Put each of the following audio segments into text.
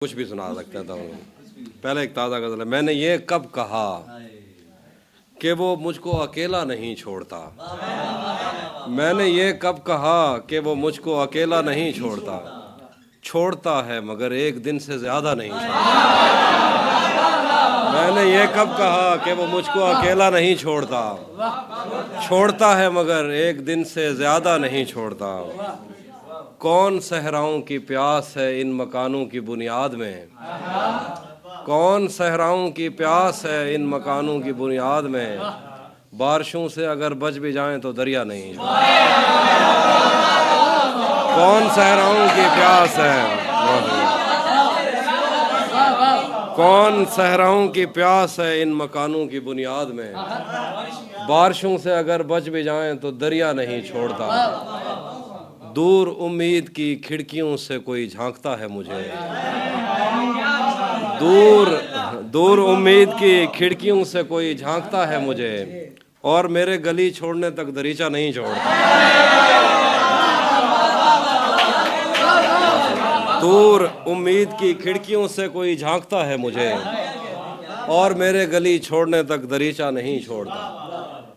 कुछ भी सुना सकता था। पहले एक ताज़ा गज़ल है। मैंने ये कब कहा कि वो मुझको अकेला नहीं छोड़ता। मैंने ये कब कहा कि वो मुझको अकेला नहीं छोड़ता। छोड़ता है मगर एक दिन से ज़्यादा नहीं छोड़ता। मैंने ये कब कहा कि वो मुझको अकेला नहीं छोड़ता। छोड़ता है मगर एक दिन से ज़्यादा नहीं छोड़ता। कौन सहराओं की प्यास है इन मकानों की बुनियाद में। कौन सहराओं की प्यास है इन मकानों की बुनियाद में। बारिशों से अगर बच भी जाएं तो दरिया नहीं। कौन सहराओं की प्यास है। कौन सहराओं की प्यास है इन मकानों की बुनियाद में। बारिशों से अगर बच भी जाएं तो दरिया नहीं छोड़ता। दूर उम्मीद की खिड़कियों से कोई झांकता है मुझे। दूर उम्मीद की खिड़कियों से कोई झांकता है मुझे। और मेरे गली छोड़ने तक दरीचा नहीं छोड़ता। दूर उम्मीद की खिड़कियों से कोई झांकता है मुझे। और मेरे गली छोड़ने तक दरीचा नहीं छोड़ता।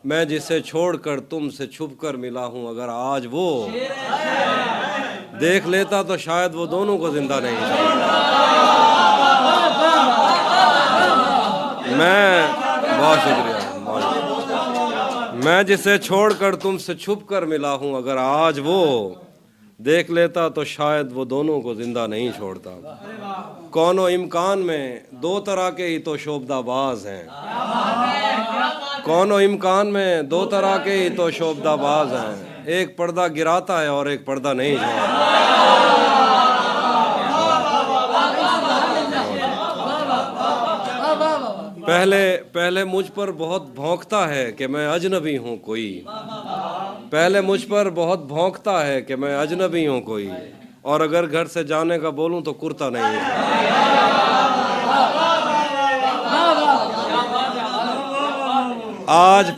मैं जिसे छोड़कर तुमसे छुपकर मिला हूं, अगर आज वो देख लेता तो शायद वो दोनों को जिंदा नहीं छोड़ता। बहुत शुक्रिया। मैं जिसे छोड़कर तुमसे छुपकर मिला हूं, अगर आज वो देख लेता तो शायद वो दोनों को जिंदा नहीं छोड़ता। कौनो इम्कान में दो तरह के ही तो शोबदाबाज हैं। कौनो इम्कान में दो तरह के ही तो शोबदाबाज हैं। एक पर्दा गिराता है और एक पर्दा नहीं छोड़ता। पहले मुझ पर बहुत भौंकता है कि मैं अजनबी हूँ कोई। पहले मुझ पर बहुत भौंकता है कि मैं अजनबी हूँ कोई। और अगर घर से जाने का बोलूँ तो कुर्ता नहीं है। आज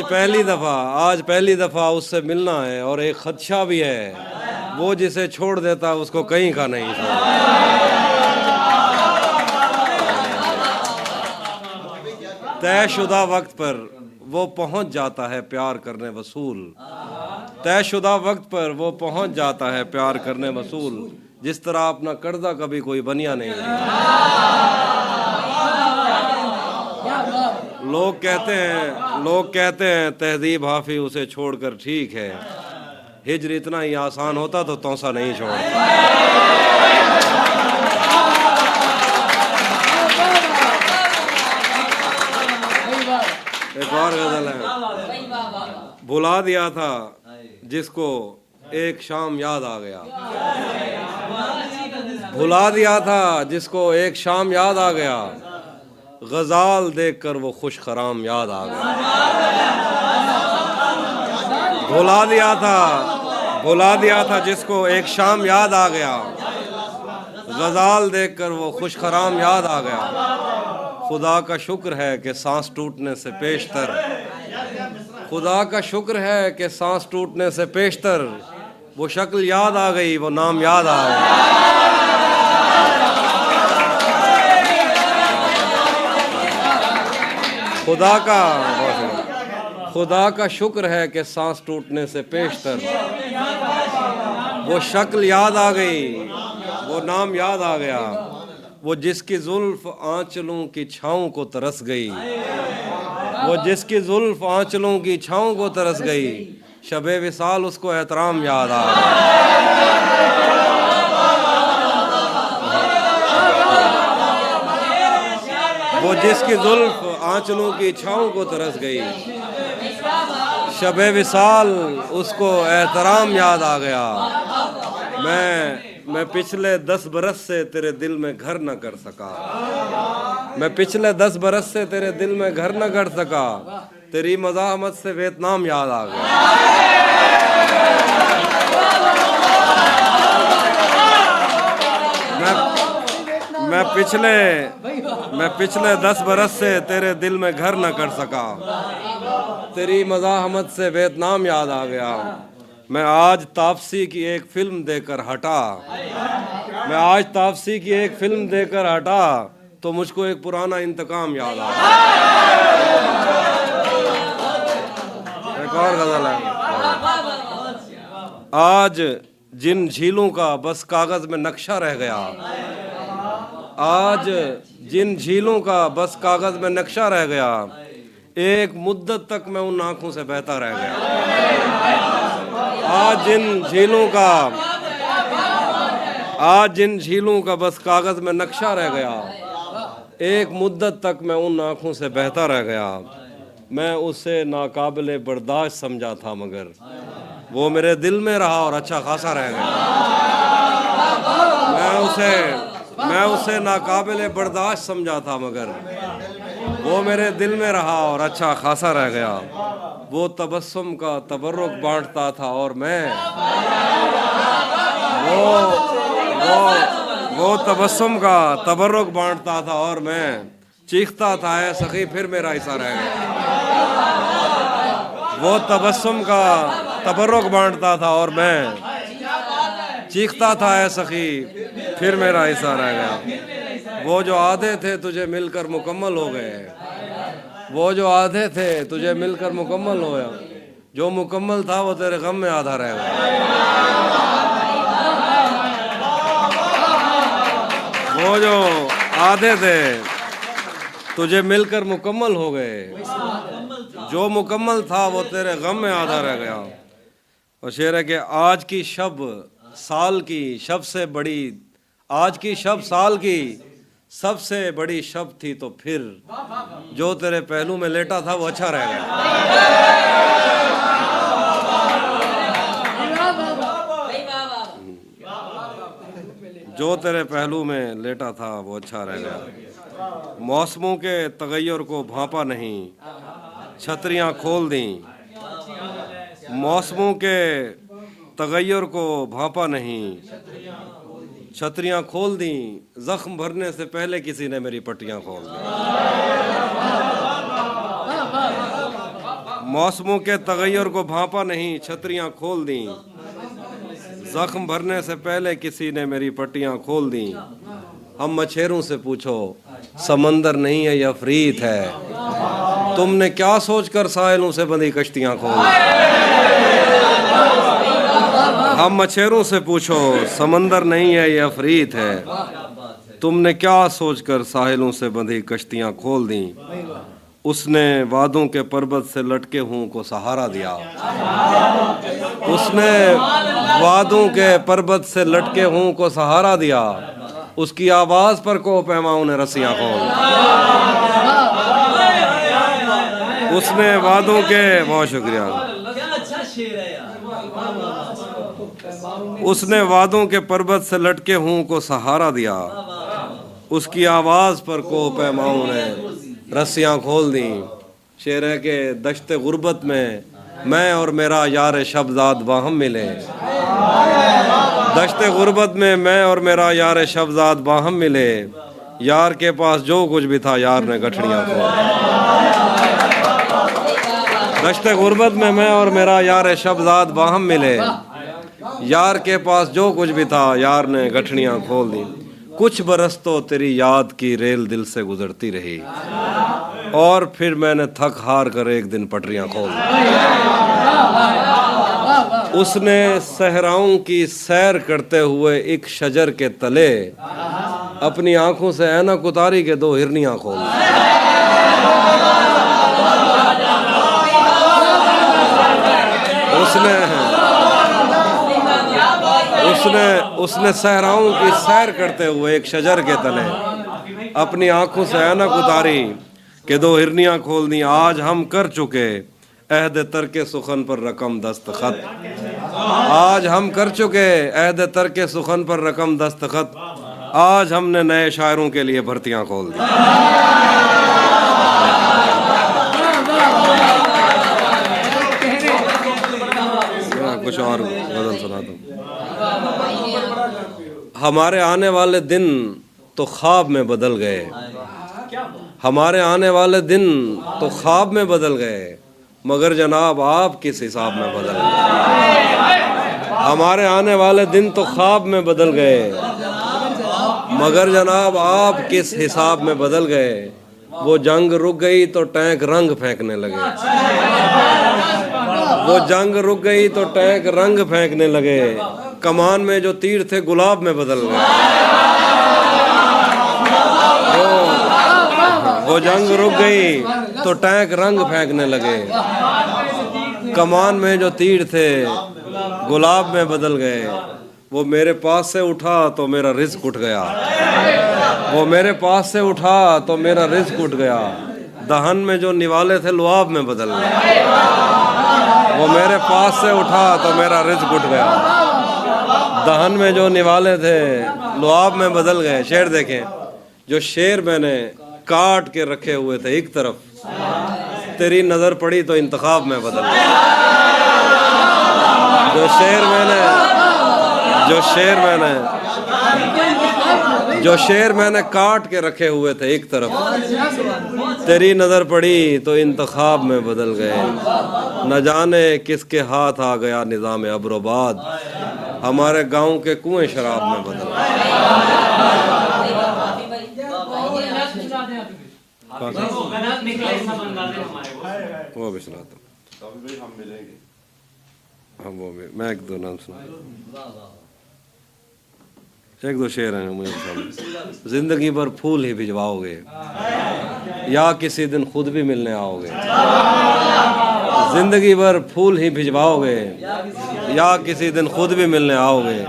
पहली दफा उससे मिलना है और एक खदशा भी है। वो जिसे छोड़ देता उसको कहीं का नहीं छोड़ता। तयशुदा वक्त पर वो पहुंच जाता है प्यार करने वसूल। तयशुदा वक्त पर वो पहुंच जाता है प्यार करने वसूल। जिस तरह अपना कर्जा कभी कोई बनिया नहीं है। लोग कहते हैं तहजीब हाफी उसे छोड़कर ठीक है। हिजर इतना ही आसान होता तो तौसा नहीं छोड़ता। एक और गजल है। भुला दिया था जिसको एक शाम याद आ गया। भुला दिया था जिसको एक शाम याद आ गया। गजाल देखकर वो खुश खराम याद आ गया। भुला दिया था जिसको एक शाम याद आ गया। गजाल देखकर वो खुश खराम याद आ गया। खुदा का शुक्र है कि सांस टूटने से पेशतर। खुदा का शुक्र है कि सांस टूटने से पेशतर वो शक्ल याद आ गई, वो नाम याद आ गया। खुदा का शुक्र है कि सांस टूटने से पेशतर वो शक्ल याद आ गई, वो नाम याद आ गया। वो जिसकी जुल्फ आंचलों की छाँव को तरस गई। वो जिसकी जुल्फ आंचलों की छाँव को तरस गई। शबे विसाल उसको एहतराम याद आ गया। वो जिसकी जुल्फ आंचलों की छाँव को तरस गई। शबे विसाल उसको एहतराम याद आ गया। मैं पिछले 10 बरस से तेरे दिल में घर न कर सका। मैं पिछले 10 बरस से तेरे दिल में घर न कर सका। तेरी मज़ाहमत से वियतनाम याद आ गया। मैं पिछले 10 बरस से तेरे दिल में घर न कर सका। तेरी मज़ाहमत से वियतनाम याद आ गया। मैं आज तापसी की एक फिल्म देकर हटा, मैं आज तापसी की एक फिल्म देकर हटा तो मुझको एक पुराना इंतकाम याद आ गया। एक और गजल है। आज जिन झीलों का बस कागज में नक्शा रह गया, आज जिन झीलों का बस कागज में नक्शा रह गया, एक मुद्दत तक मैं उन आंखों से बहता रह गया। आज जिन झीलों का बस कागज में नक्शा रह गया, एक मुद्दत तक मैं उन आंखों से बहता रह गया। मैं उसे नाकाबिले बर्दाश्त समझा था मगर वो मेरे दिल में रहा और अच्छा खासा रह गया। मैं उसे नाकाबिले बर्दाश्त समझा था मगर वो मेरे दिल में रहा और अच्छा खासा रह गया। वो तबस्सुम का तबर्रुक बांटता था और मैं वो तबस्सुम का तबर्रुक बांटता था और मैं चीखता था ऐ सखी फिर मेरा हिस्सा रह गया। वो तबस्सुम का तबर्रुक बांटता था और मैं चीखता था ऐ सखी फिर मेरा हिस्सा रह गया। वो जो आधे थे तुझे मिलकर मुकम्मल हो गए, वो जो आधे थे तुझे मिलकर मुकम्मल हो गया। जो मुकम्मल था वो तेरे गम में आधा रह गया। वो जो आधे थे तुझे मिलकर मुकम्मल हो गए, जो मुकम्मल था वो तेरे गम में आधा रह गया। और शेर है कि आज की शब साल की सबसे बड़ी, आज की शब साल की सबसे बड़ी शब थी तो फिर जो तेरे पहलू में लेटा था वो अच्छा रह गया। जो तेरे पहलू में लेटा था वो अच्छा रह गया। मौसमों के तगय्युर को भांपा नहीं, छतरियां खोल दी। मौसमों के तगय्युर को भांपा नहीं, छतरियां खोल दी। जख्म भरने से पहले किसी ने मेरी पट्टियां खोल दी। मौसमों के तगय्युर को भांपा नहीं, छतरियां खोल दी। जख्म भरने से पहले किसी ने मेरी पट्टियां खोल दी। हम मछेरों से पूछो समंदर नहीं है या अफरीत है, तुमने क्या सोचकर साहिलों से बंधी कश्तियां खोल दी। हम मछेरों से पूछो समंदर नहीं है ये अफरीत है, तुमने क्या सोचकर साहिलों से बंधी कश्तियां खोल दी। उसने वादों के पर्वत से लटके हूँ को सहारा दिया, उसने वादों के पर्वत से लटके हूँ को सहारा दिया। उसकी आवाज पर को पैमाओं ने रस्सियां खोल, उसने वादों के, बहुत शुक्रिया, उसने वादों के पर्वत से लटके हूँ को सहारा दिया। उसकी आवाज पर को पैमाओं ने रस्सियां खोल दी। शेर है कि दश्ते गुर्बत में मैं और मेरा यार शब्जाद बाहम मिले, दश्ते गुर्बत में मैं और मेरा यार शब्जाद बाहम मिले। यार के पास जो कुछ भी था यार ने गठड़ियां खोल। दश्ते गुर्बत में मैं और मेरा यार शब्जाद बाहम मिले, यार के पास जो कुछ भी था यार ने गठड़ियां खोल दी। कुछ बरस तो तेरी याद की रेल दिल से गुजरती रही और फिर मैंने थक हार कर एक दिन पटरियां खोल दी। उसने सहराओं की सैर करते हुए एक शजर के तले अपनी आंखों से ऐनक उतारी के दो हिरनियां खोल दी। उसने सहराओं की सैर करते हुए एक शजर के तले अपनी आंखों से ऐनक उतारी के दो हिरनियां खोल दी। आज हम कर चुके अहद तरके सुखन पर रकम दस्तखत, आज हम कर चुके अहद तरके सुखन पर रकम दस्तखत। आज हमने नए शायरों के लिए भर्तियां खोल दी। कुछ और गजल सुना दूं। हमारे आने वाले दिन तो ख्वाब में बदल गए, हमारे आने वाले दिन तो ख्वाब में बदल गए। मगर जनाब आप किस हिसाब में बदल गए। हमारे आने वाले दिन तो ख्वाब में बदल गए, मगर जनाब आप किस हिसाब में बदल गए। वो जंग रुक गई तो टैंक रंग फेंकने लगे, वो जंग रुक गई तो टैंक रंग फेंकने लगे। कमान में जो तीर थे गुलाब में बदल गए। वो जंग रुक गई तो टैंक रंग फेंकने लगे। कमान में जो तीर थे गुलाब में बदल गए। वो मेरे पास से उठा तो मेरा रिज़्क उठ गया, वो मेरे पास से उठा तो मेरा रिज़्क उठ गया। दहन में जो निवाले थे लुआब में बदल गए। वो मेरे पास से उठा तो मेरा रिज़्क उठ गया। दहन में जो निवाले थे लुआब में बदल गए। शेर देखें, जो शेर मैंने काट के रखे हुए थे एक तरफ, तेरी नज़र पड़ी तो इंतखाब में बदल गए। जो शेर मैंने काट के रखे हुए थे एक तरफ, तेरी नज़र पड़ी तो इंतखाब में बदल गए। न जाने किसके हाथ आ गया निज़ाम अब्रोबाद, हमारे गांव के कुएं शराब में बदल गए। वो भी सुनाता हूँ, हम वो भी मैं एक दो नाम सुना, एक दो शेर हैं मुझे सामने। जिंदगी भर फूल ही भिजवाओगे या किसी दिन खुद भी मिलने आओगे। जिंदगी भर फूल ही भिजवाओगे या किसी दिन खुद भी मिलने आओगे।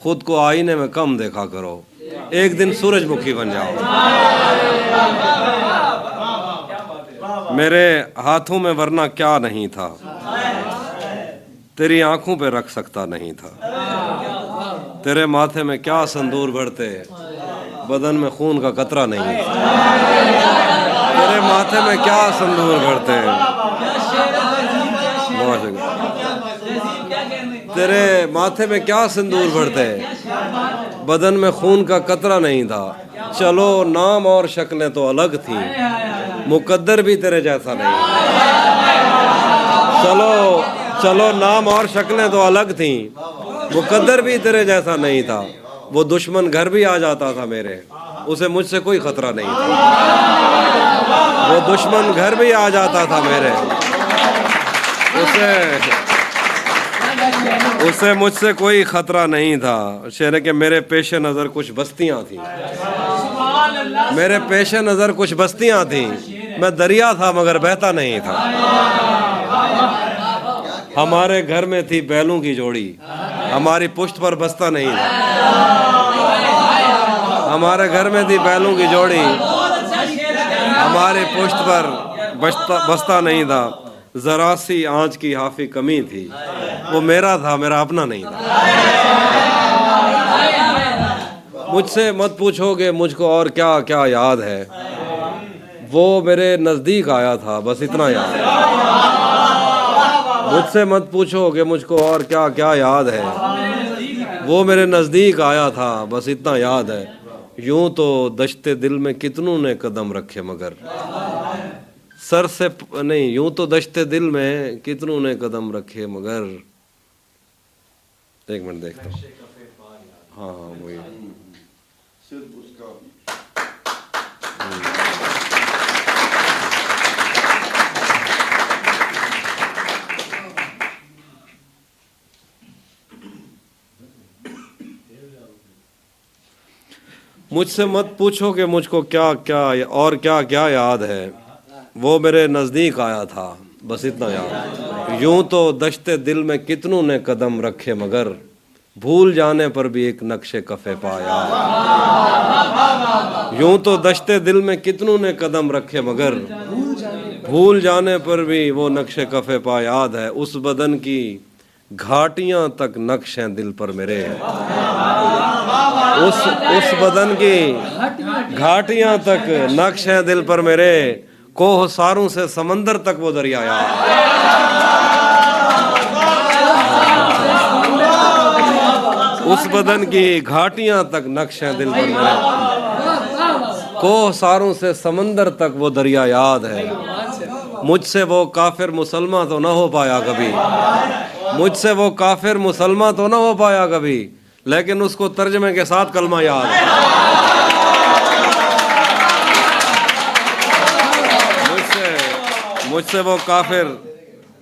खुद को आईने में कम देखा करो, एक दिन सूरजमुखी बन जाओगे। मेरे हाथों में वरना क्या नहीं था, तेरी आंखों पे रख सकता नहीं था। तेरे माथे में क्या संदूर भरते, बदन में खून का कतरा नहीं। तेरे माथे में क्या संदूर भरते, तेरे माथे में क्या संदूर भरते, बदन में खून का कतरा नहीं था। चलो नाम और शक्लें तो अलग थी, मुकद्दर भी तेरे जैसा नहीं। चलो नाम और शक्लें तो अलग थी, मुकद्दर भी तेरे जैसा नहीं था। वो दुश्मन घर भी आ जाता था मेरे, उसे मुझसे कोई खतरा नहीं था। वो दुश्मन घर भी आ जाता था मेरे, उसे मुझसे कोई खतरा नहीं था। शेर के मेरे पेशे नज़र कुछ बस्तियां थी, मेरे पेशे नज़र कुछ बस्तियां थी। मैं दरिया था मगर बहता नहीं था। हमारे घर में थी बैलों की जोड़ी, हमारी पुश्त पर बस्ता नहीं था। हमारे घर में थी बैलों की जोड़ी, हमारी पुश्त पर बस्ता नहीं था। जरा सी आंच की हाफी कमी थी, वो मेरा था मेरा अपना नहीं था। मुझसे मत पूछोगे मुझको और क्या क्या याद है, वो मेरे नज़दीक आया था बस इतना याद है। मुझसे मत पूछोगे मुझको और क्या क्या याद है, वो मेरे नज़दीक आया था बस इतना याद है। यूं तो दश्ते दिल में कितनों ने कदम रखे मगर सर से नहीं, यूं तो दश्ते दिल में कितनों ने कदम रखे मगर। एक मिनट देखता हूँ, हाँ वही। मुझसे मत पूछो कि मुझको क्या क्या और क्या क्या याद है, वो मेरे नज़दीक आया था बस इतना याद। यूं तो दश्ते दिल में कितनों ने कदम रखे मगर भूल जाने पर भी एक नक्शे कफ़े पाया। यूं तो दश्ते दिल में कितनों ने कदम रखे मगर भूल जाने पर भी वो नक्शे कफ़े पा याद है। उस बदन की घाटियां तक नक्श हैं दिल पर मेरे, उस बदन की घाटियां तक नक्श हैं दिल पर मेरे। कोह सारों से समंदर तक वो दरिया याद। उस बदन की घाटियां तक नक्श हैं दिल पर मेरे, कोह सारों से समंदर तक वो दरिया याद है। मुझसे वो काफिर मुसलमान तो ना हो पाया कभी, मुझसे वो काफिर मुसलमान तो ना हो पाया कभी, लेकिन उसको तर्जमे के साथ कलमा याद है। मुझसे वो काफिर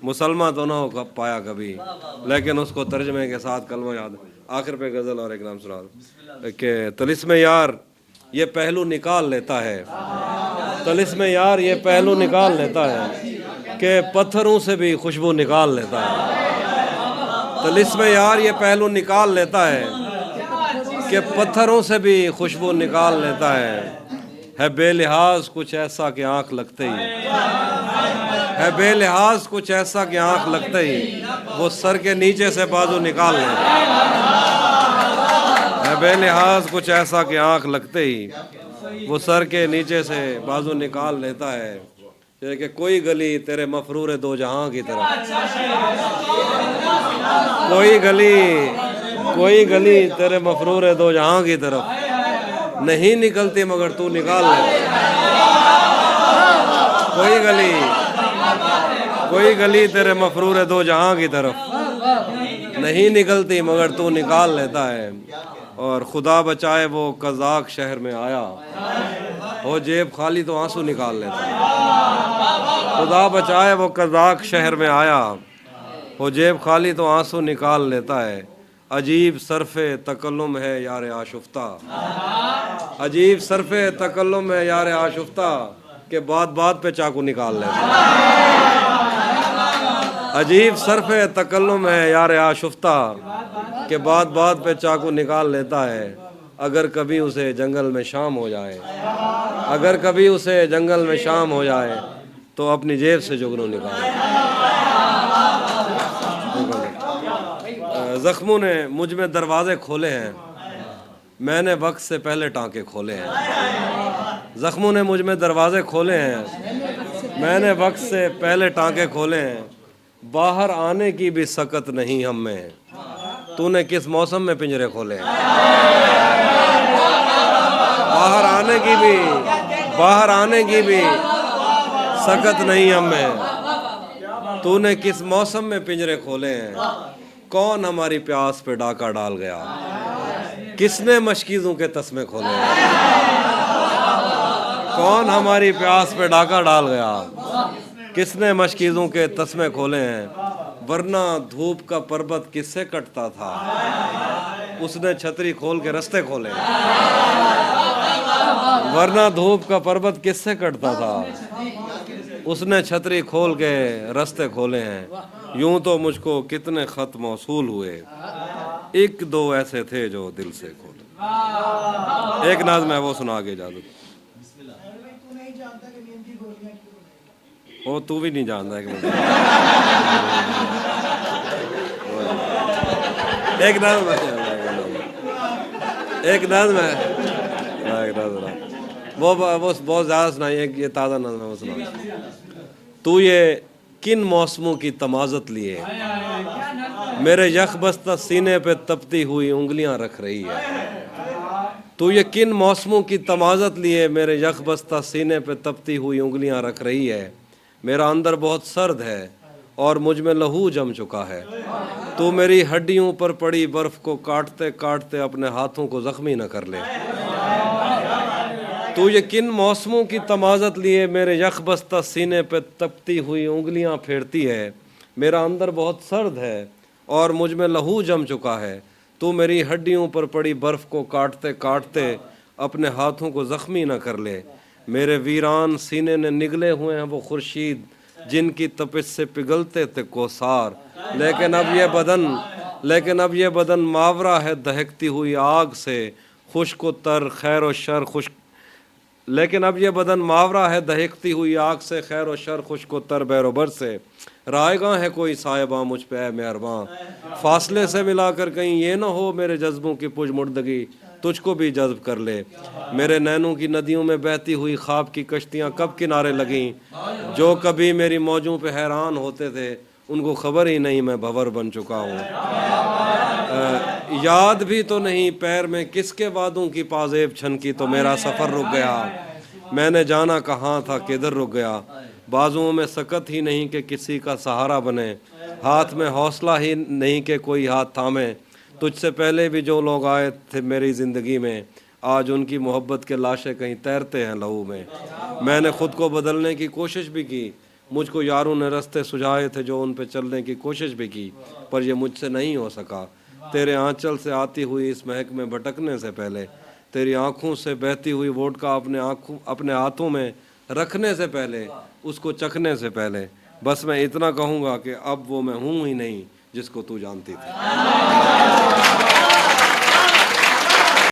मुसलमान तो ना हो पाया कभी, लेकिन उसको तर्जमे के साथ कलमा याद है। आखिर पे गज़ल और एक नाम सुना दो कि तिलिस्मे यार ये पहलू निकाल लेता है, तिलिस्मे यार ये पहलू निकाल लेता है कि पत्थरों से भी खुशबू निकाल लेता है। तिलिस्मे यार ये पहलू निकाल लेता है कि पत्थरों से भी खुशबू निकाल लेता है बेलिहाज कुछ ऐसा कि आँख लगते ही, है बेलिहाज कुछ ऐसा कि आँख लगते ही वो सर के नीचे से बाजू निकाल लेता है बेलिहाज कुछ ऐसा कि आँख लगते ही वो सर के नीचे से बाजू निकाल लेता है। कि कोई गली तेरे मफरूर दो जहां की तरफ, कोई गली तेरे मफरूर दो जहां की तरफ नहीं निकलती मगर तू निकाल ले। कोई गली तेरे मफरूर दो जहां की तरफ नहीं निकलती मगर तू निकाल लेता है। और खुदा बचाए वो कज़ाक शहर में आया हो जेब खाली तो आंसू निकाल लेता है। खुदा बचाए वो कज़ाक शहर में आया हो जेब खाली तो आंसू निकाल लेता है। अजीब सरफ़े तकल्लुम है यार आशुफ्ता, अजीब सरफ़े तकल्लुम है यार आशुफ्ता के बात बात पे चाकू निकाल लेता है। अजीब सरफ़े तकल्लुम है यार आशुफ्ता के बात बात पे चाकू निकाल लेता है। अगर कभी उसे जंगल में शाम हो जाए, अगर कभी उसे जंगल में शाम हो जाए तो अपनी जेब से जुगनू निकाले। ज़ख्मों ने मुझ में दरवाज़े खोले हैं, मैंने वक्त से पहले टाँके खोले हैं। ज़ख्मों ने मुझ में दरवाज़े खोले हैं, मैंने वक्त से पहले टाँके खोले हैं। बाहर आने की भी सकत नहीं हम में, तूने किस मौसम में पिंजरे खोले हैं। बाहर आने की भी सकत नहीं हम में, तूने किस मौसम में पिंजरे खोले हैं। कौन हमारी प्यास पे डाका डाल गया, किसने मशकीज़ों के तस्मे खोले हैं। कौन हमारी प्यास पे डाका डाल गया, किसने मशकीज़ों के तस्मे खोले हैं। वरना धूप का पर्वत किससे कटता था, उसने छतरी खोल के रास्ते खोले। वरना धूप का पर्वत किससे कटता था, उसने छतरी खोल के रास्ते खोले हैं। यूं तो मुझको कितने खत मौसूल हुए, एक दो ऐसे थे जो दिल से खोले। एक नाज़ में वो सुना के जादू। ओ तू भी नहीं जानता है कि एक नाज़ वो बहुत ज़्यादा सुनाइए, ये ताज़ा नाज़ में वो सुना। तू ये किन मौसमों की तमाज़त लिए मेरे यख बस्ता सीने पे तपती हुई उंगलियां रख रही है। तू ये किन मौसमों की तमाज़त लिए मेरे यख बस्ता सीने पे तपती हुई उंगलियां रख रही है। मेरा अंदर बहुत सर्द है और मुझ में लहू जम चुका है। तू मेरी हड्डियों पर पड़ी बर्फ़ को काटते काटते अपने हाथों को ज़ख्मी न कर ले। तू ये किन मौसमों की तमाज़त लिए मेरे यख बस्ता सीने पे तपती हुई उंगलियां फेरती है। मेरा अंदर बहुत सर्द है और मुझ में लहू जम चुका है। तू मेरी हड्डियों पर पड़ी बर्फ़ को काटते काटते अपने हाथों को ज़ख्मी न कर ले। मेरे वीरान सीने ने निगले हुए हैं वो खुर्शीद जिनकी तपिश से पिघलते थे कोसार। लेकिन अब ये बदन मावरा है दहकती हुई आग से, खुश्क तर खैर व शर खुश्क। लेकिन अब ये बदन मावरा है दहकती हुई आग से, खैर व शर खुश्क तर बैरोबर से। रायगां है कोई साहिबा मुझ पे है मेहरबान, फासले से मिलाकर कहीं ये ना हो मेरे जज्बों की पुज मुर्दगी तुझको भी जज्ब कर ले। मेरे नैनों की नदियों में बहती हुई ख्वाब की कश्तियाँ कब किनारे लगीं। जो कभी मेरी मौजों पे हैरान होते थे उनको खबर ही नहीं मैं भंवर बन चुका हूँ। याद भी तो नहीं पैर में किसके वादों की पाजेब छनकी तो मेरा सफ़र रुक गया। मैंने जाना कहाँ था किधर रुक गया, बाजुओं में सकत ही नहीं कि किसी का सहारा बने, हाथ में हौसला ही नहीं कि कोई हाथ थामे। तुझसे पहले भी जो लोग आए थे मेरी ज़िंदगी में, आज उनकी मोहब्बत के लाशें कहीं तैरते हैं लहू में। मैंने खुद को बदलने की कोशिश भी की, मुझको यारों ने रास्ते सुझाए थे जो उन पे चलने की कोशिश भी की, पर ये मुझसे नहीं हो सका। तेरे आंचल से आती हुई इस महक में भटकने से पहले, तेरी आंखों से बहती हुई वोडका अपने हाथों में रखने से पहले, उसको चखने से पहले, बस मैं इतना कहूँगा कि अब वो मैं हूँ ही नहीं जिसको तू जानती थी।